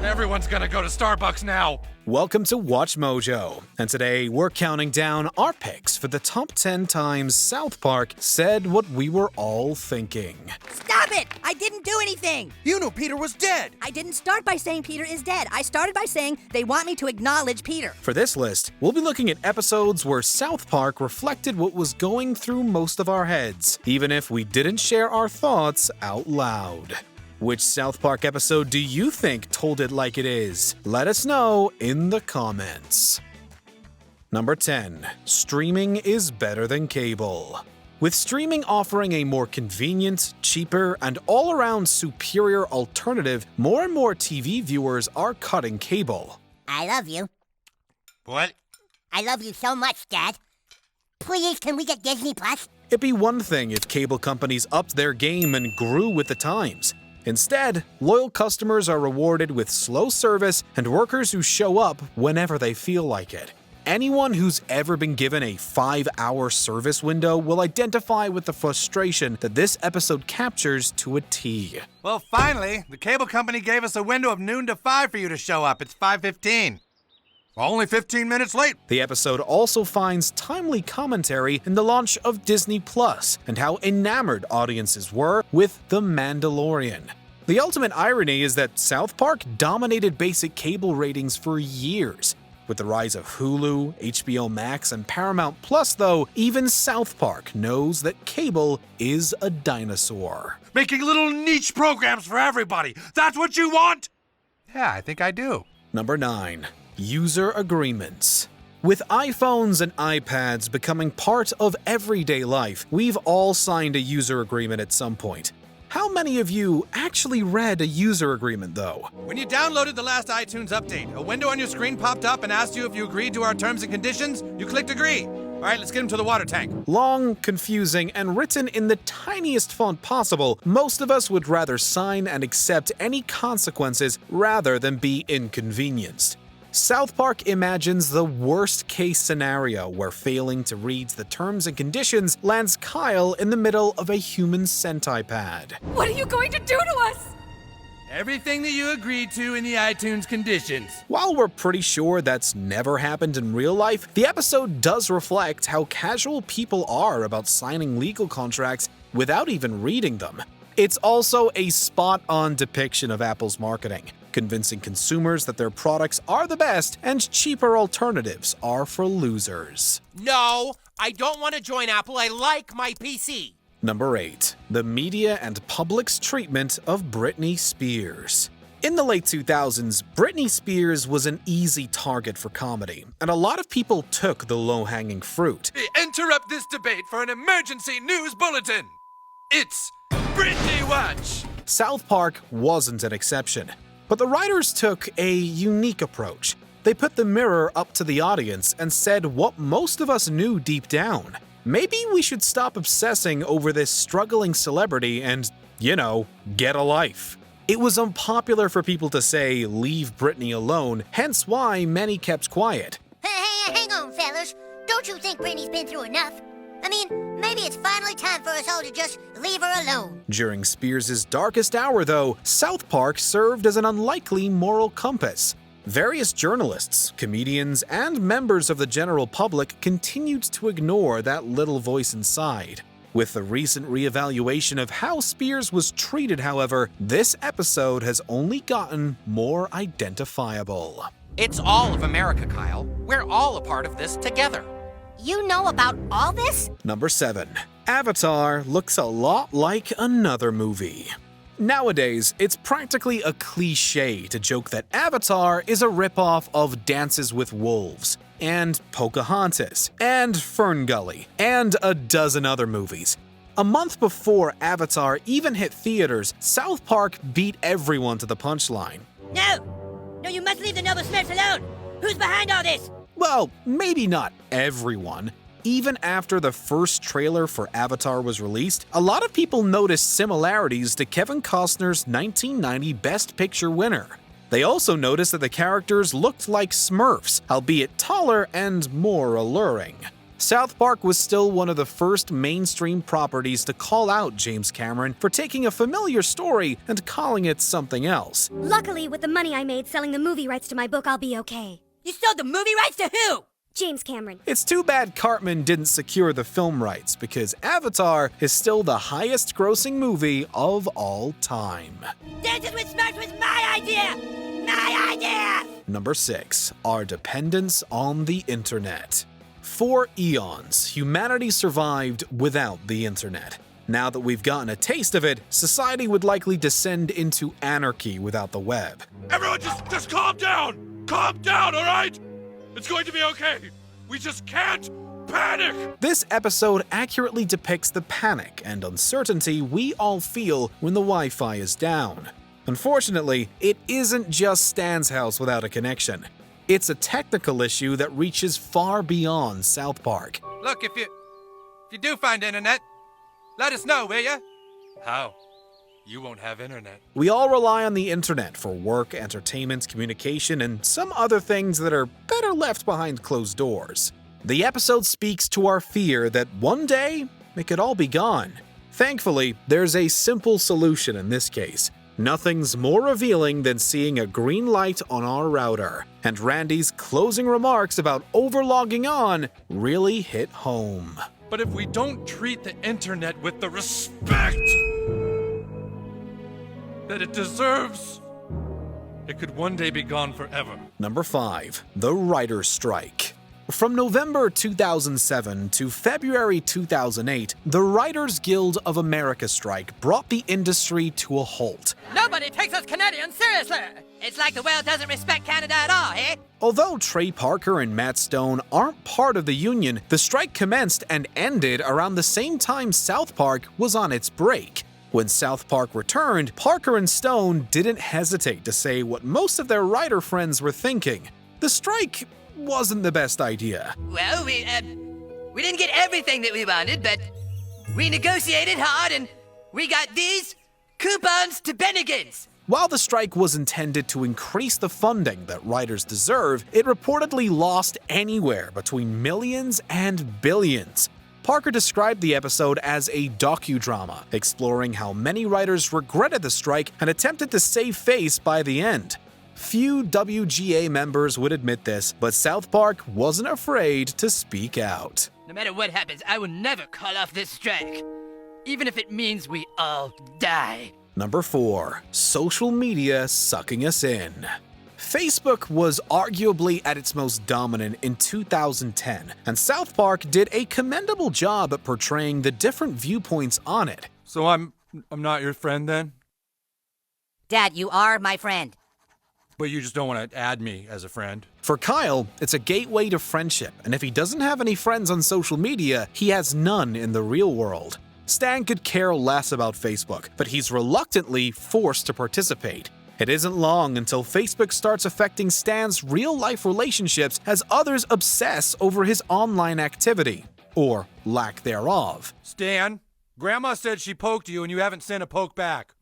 Everyone's gonna go to Starbucks now. Welcome to Watch Mojo, and today we're counting down our picks for the top 10 times South Park said what we were all thinking. Stop it! I didn't do anything! You knew Peter was dead. I didn't start by saying Peter is dead. I started by saying they want me to acknowledge Peter. For this list, we'll be looking at episodes where South Park reflected what was going through most of our heads, even if we didn't share our thoughts out loud. Which South Park episode do you think told it like it is? Let us know in the comments. Number 10. Streaming is better than cable. With streaming offering a more convenient, cheaper, and all-around superior alternative, more and more TV viewers are cutting cable. I love you. What? I love you so much, Dad. Please, can we get Disney Plus? It'd be one thing if cable companies upped their game and grew with the times. Instead, loyal customers are rewarded with slow service and workers who show up whenever they feel like it. Anyone who's ever been given a 5-hour service window will identify with the frustration that this episode captures to a T. Well, finally, the cable company gave us a window of noon to 5 for you to show up. It's 5:15. Only 15 minutes late. The episode also finds timely commentary in the launch of Disney Plus and how enamored audiences were with The Mandalorian. The ultimate irony is that South Park dominated basic cable ratings for years. With the rise of Hulu, HBO Max, and Paramount Plus, though, even South Park knows that cable is a dinosaur. Making little niche programs for everybody. That's what you want? Yeah, I think I do. Number 9. User agreements. With iPhones and iPads becoming part of everyday life, we've all signed a user agreement at some point. How many of you actually read a user agreement, though? When you downloaded the last iTunes update, a window on your screen popped up and asked you if you agreed to our terms and conditions. You clicked agree. All right, let's get him to the water tank. Long, confusing, and written in the tiniest font possible, most of us would rather sign and accept any consequences rather than be inconvenienced. South Park imagines the worst-case scenario where failing to read the terms and conditions lands Kyle in the middle of a human centipede. What are you going to do to us? Everything that you agreed to in the iTunes conditions. While we're pretty sure that's never happened in real life, the episode does reflect how casual people are about signing legal contracts without even reading them. It's also a spot-on depiction of Apple's marketing, convincing consumers that their products are the best and cheaper alternatives are for losers. No, I don't want to join Apple. I like my PC. Number 8. The media and public's treatment of Britney Spears. In the late 2000s, Britney Spears was an easy target for comedy, and a lot of people took the low-hanging fruit. Interrupt this debate for an emergency news bulletin. It's Britney Watch. South Park wasn't an exception. But the writers took a unique approach. They put the mirror up to the audience and said what most of us knew deep down. Maybe we should stop obsessing over this struggling celebrity and, get a life. It was unpopular for people to say, leave Britney alone, hence why many kept quiet. Hey, hang on, fellas. Don't you think Britney's been through enough? I mean, maybe it's finally time for us all to just leave her alone. During Spears' darkest hour, though, South Park served as an unlikely moral compass. Various journalists, comedians, and members of the general public continued to ignore that little voice inside. With the recent reevaluation of how Spears was treated, however, this episode has only gotten more identifiable. It's all of America, Kyle. We're all a part of this together. You know about all this? Number 7. Avatar looks a lot like another movie. Nowadays, it's practically a cliche to joke that Avatar is a ripoff of Dances with Wolves, and Pocahontas, and Ferngully, and a dozen other movies. A month before Avatar even hit theaters, South Park beat everyone to the punchline. No, you must leave the noble Smurfs alone. Who's behind all this? Well, maybe not everyone. Even after the first trailer for Avatar was released, a lot of people noticed similarities to Kevin Costner's 1990 Best Picture winner. They also noticed that the characters looked like Smurfs, albeit taller and more alluring. South Park was still one of the first mainstream properties to call out James Cameron for taking a familiar story and calling it something else. Luckily, with the money I made selling the movie rights to my book, I'll be okay. You sold the movie rights to who? James Cameron. It's too bad Cartman didn't secure the film rights, because Avatar is still the highest grossing movie of all time. Dances with Smash was my idea! My idea! Number 6. Our dependence on the internet. For eons, humanity survived without the internet. Now that we've gotten a taste of it, society would likely descend into anarchy without the web. Everyone just calm down! Calm down, all right? It's going to be okay. We just can't panic! This episode accurately depicts the panic and uncertainty we all feel when the Wi-Fi is down. Unfortunately, it isn't just Stan's house without a connection. It's a technical issue that reaches far beyond South Park. Look, if you do find internet, let us know, will ya? How? You won't have internet. We all rely on the internet for work, entertainment, communication, and some other things that are better left behind closed doors. The episode speaks to our fear that one day it could all be gone. Thankfully, there's a simple solution in this case. Nothing's more revealing than seeing a green light on our router, and Randy's closing remarks about overlogging on really hit home. But if we don't treat the internet with the respect that it deserves, it could one day be gone forever. Number 5. The Writer's Strike. From November 2007 to February 2008, the Writers Guild of America strike brought the industry to a halt. Nobody takes us Canadians seriously! It's like the world doesn't respect Canada at all, eh? Although Trey Parker and Matt Stone aren't part of the union, the strike commenced and ended around the same time South Park was on its break. When South Park returned, Parker and Stone didn't hesitate to say what most of their writer friends were thinking. The strike wasn't the best idea. Well, we didn't get everything that we wanted, but we negotiated hard and we got these coupons to Bennigan's. While the strike was intended to increase the funding that writers deserve, it reportedly lost anywhere between millions and billions. Parker described the episode as a docudrama, exploring how many writers regretted the strike and attempted to save face by the end. Few WGA members would admit this, but South Park wasn't afraid to speak out. No matter what happens, I will never call off this strike, even if it means we all die. Number 4. Social media sucking us in. Facebook was arguably at its most dominant in 2010, and South Park did a commendable job at portraying the different viewpoints on it. So I'm not your friend then? Dad, you are my friend. But you just don't want to add me as a friend. For Kyle, it's a gateway to friendship, and if he doesn't have any friends on social media, he has none in the real world. Stan could care less about Facebook, but he's reluctantly forced to participate. It isn't long until Facebook starts affecting Stan's real-life relationships as others obsess over his online activity, or lack thereof. Stan, Grandma said she poked you and you haven't sent a poke back.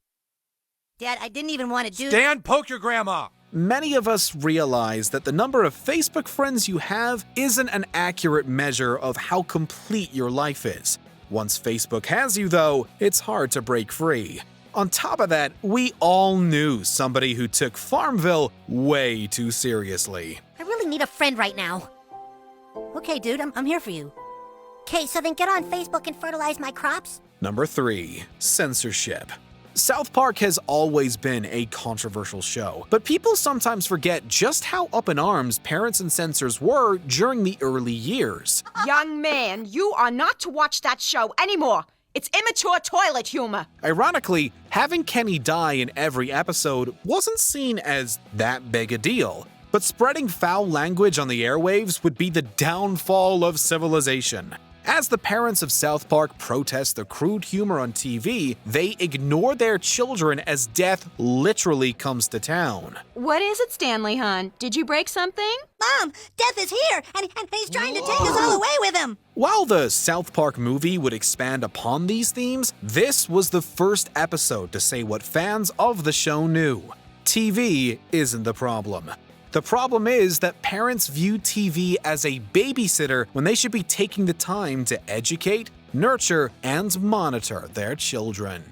Dad, I didn't even want to do Stan, poke your grandma! Many of us realize that the number of Facebook friends you have isn't an accurate measure of how complete your life is. Once Facebook has you, though, it's hard to break free. On top of that, we all knew somebody who took Farmville way too seriously. I really need a friend right now. Okay, dude, I'm here for you. Okay, so then get on Facebook and fertilize my crops? Number 3. Censorship. South Park has always been a controversial show, but people sometimes forget just how up in arms parents and censors were during the early years. Young man, you are not to watch that show anymore. It's immature toilet humor. Ironically, having Kenny die in every episode wasn't seen as that big a deal, but spreading foul language on the airwaves would be the downfall of civilization. As the parents of South Park protest the crude humor on TV, they ignore their children as death literally comes to town. What is it, Stanley, hon? Did you break something? Mom, Death is here, and he's trying to take us all away with him. While the South Park movie would expand upon these themes, this was the first episode to say what fans of the show knew. TV isn't the problem. The The problem is that parents view TV as a babysitter when they should be taking the time to educate, nurture, and monitor their children.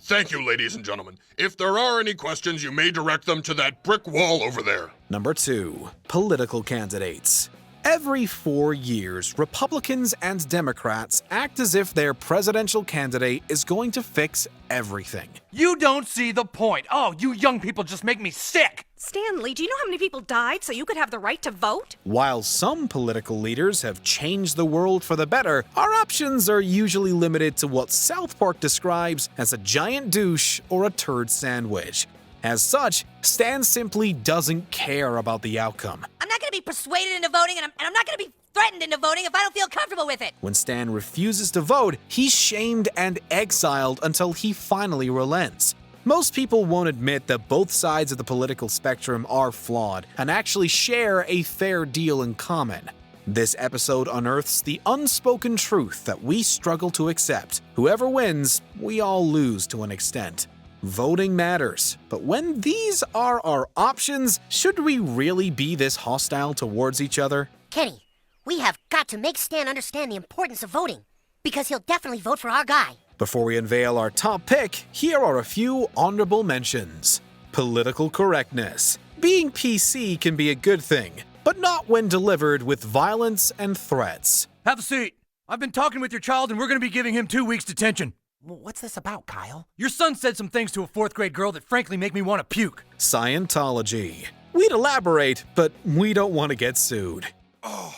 Thank you, ladies and gentlemen. If there are any questions, you may direct them to that brick wall over there. Number 2. Political candidates. Every 4 years, Republicans and Democrats act as if their presidential candidate is going to fix everything. You don't see the point. Oh, you young people just make me sick. Stanley, do you know how many people died so you could have the right to vote? While some political leaders have changed the world for the better, our options are usually limited to what South Park describes as a giant douche or a turd sandwich. As such, Stan simply doesn't care about the outcome. I'm not gonna be persuaded into voting, and I'm not gonna be threatened into voting if I don't feel comfortable with it. When Stan refuses to vote, he's shamed and exiled until he finally relents. Most people won't admit that both sides of the political spectrum are flawed and actually share a fair deal in common. This episode unearths the unspoken truth that we struggle to accept. Whoever wins, we all lose to an extent. Voting matters, but when these are our options, should we really be this hostile towards each other? Kenny, we have got to make Stan understand the importance of voting, because he'll definitely vote for our guy. Before we unveil our top pick, here are a few honorable mentions. Political correctness. Being PC can be a good thing, but not when delivered with violence and threats. Have a seat. I've been talking with your child and we're going to be giving him 2 weeks detention. What's this about, Kyle? Your son said some things to a 4th grade girl that frankly make me want to puke. Scientology. We'd elaborate, but we don't want to get sued. Oh,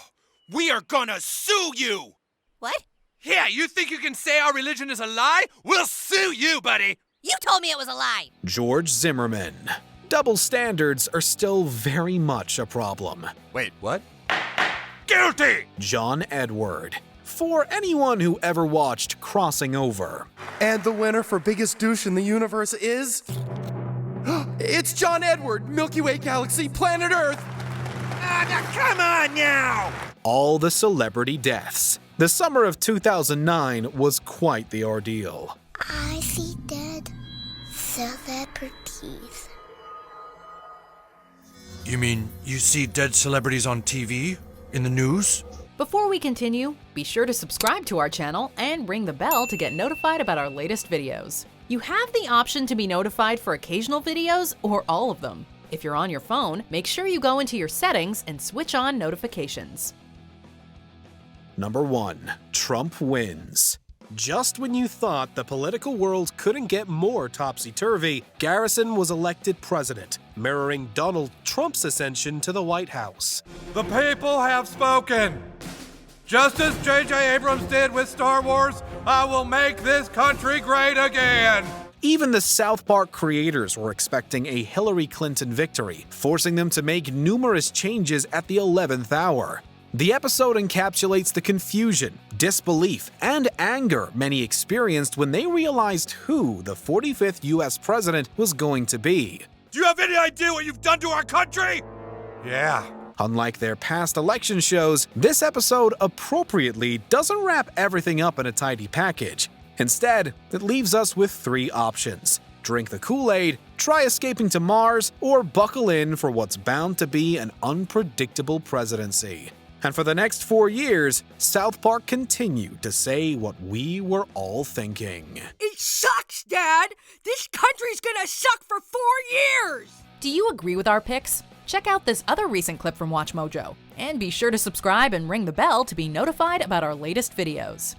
we are gonna sue you! What? Yeah, you think you can say our religion is a lie? We'll sue you, buddy! You told me it was a lie. George Zimmerman. Double standards are still very much a problem. Wait, what? Guilty! John Edward. For anyone who ever watched Crossing Over. And the winner for Biggest Douche in the Universe is... It's John Edward, Milky Way Galaxy, Planet Earth! Come on now! All the celebrity deaths. The summer of 2009 was quite the ordeal. I see dead celebrities. You mean you see dead celebrities on TV? In the news? Before we continue, be sure to subscribe to our channel and ring the bell to get notified about our latest videos. You have the option to be notified for occasional videos or all of them. If you're on your phone, make sure you go into your settings and switch on notifications. Number 1. Trump wins. Just when you thought the political world couldn't get more topsy-turvy, Garrison was elected president, mirroring Donald Trump's ascension to the White House. The people have spoken. Just as J.J. Abrams did with Star Wars, I will make this country great again. Even the South Park creators were expecting a Hillary Clinton victory, forcing them to make numerous changes at the 11th hour. The episode encapsulates the confusion, disbelief, and anger many experienced when they realized who the 45th U.S. president was going to be. Do you have any idea what you've done to our country? Yeah. Unlike their past election shows, this episode appropriately doesn't wrap everything up in a tidy package. Instead, it leaves us with 3 options. Drink the Kool-Aid, try escaping to Mars, or buckle in for what's bound to be an unpredictable presidency. And for the next 4 years, South Park continued to say what we were all thinking. It sucks, Dad! This country's gonna suck for 4 years! Do you agree with our picks? Check out this other recent clip from WatchMojo. And be sure to subscribe and ring the bell to be notified about our latest videos.